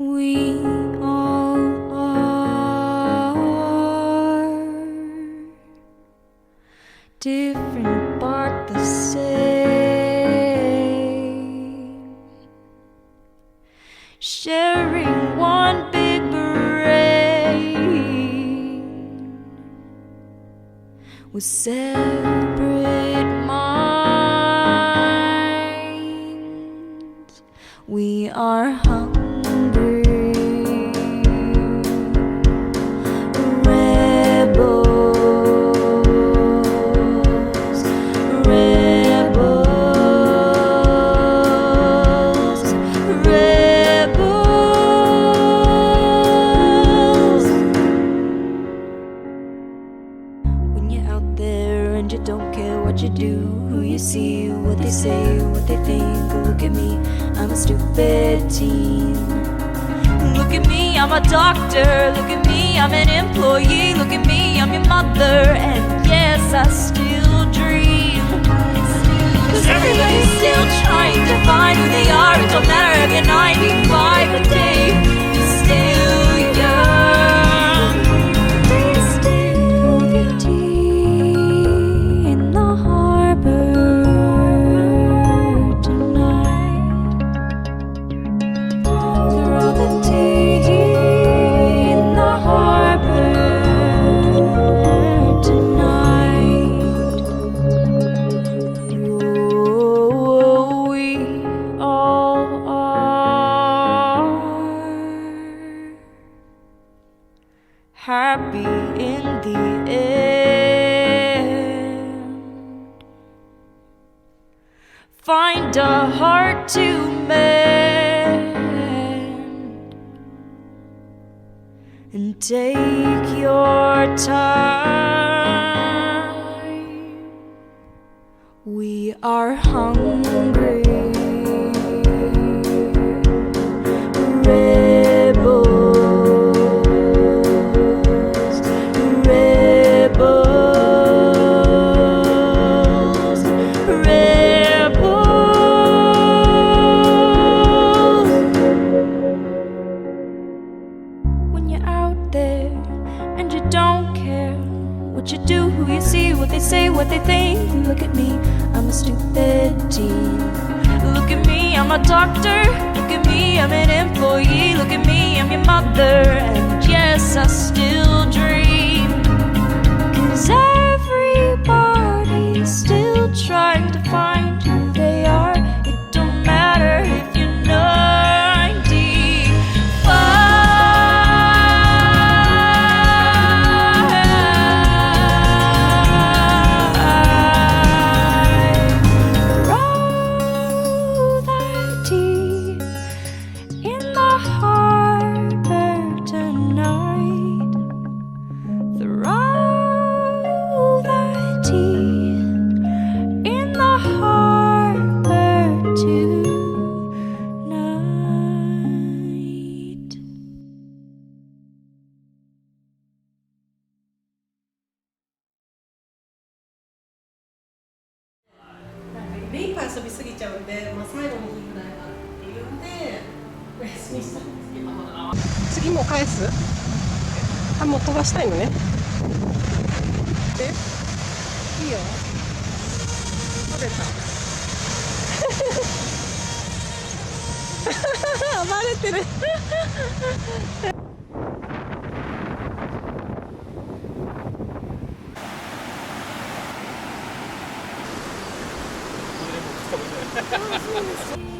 We all are different but the same, sharing one big brain with separate minds. We are hungry rebels, rebels, rebels. When you're out there and you don't care what you do, who you see, what they say, what they think. Look at me, I'm a stupid teen. Look at me, I'm a doctor. Look at me, I'm an employee. Look at me, I'm your mother. And yes, I still dream. Cause everybody's still trying to find who they are. It don't matter if you're 95 a day, you're still young. There's still the tea in the harbor tonight. Throw the tea in the harbor tonight. Oh, we all are happy in the end. Find a heart to mend and take your time. We are hungry rebels, rebels, rebels. When you're out there and you don't care what you do, who you see, what they say, what they think. Look at me, I'm a stupid teen. Look at me, I'm a doctor. Look at me, I'm an employee. Look at me, I'm your mother. And yes, I still dream. Cause everybody's still trying to find who they are. It don't matter if you're 95. Throw that tea in the harbor tonight. Throw that tea in the harbor tonight.目いっぱい遊びすぎちゃうんで、最後の日ぐらいはっていうんでお休みしたんですけど、次もう返す？あ、もう飛ばしたいのね。いいよ。取れた。暴れてる。そうです。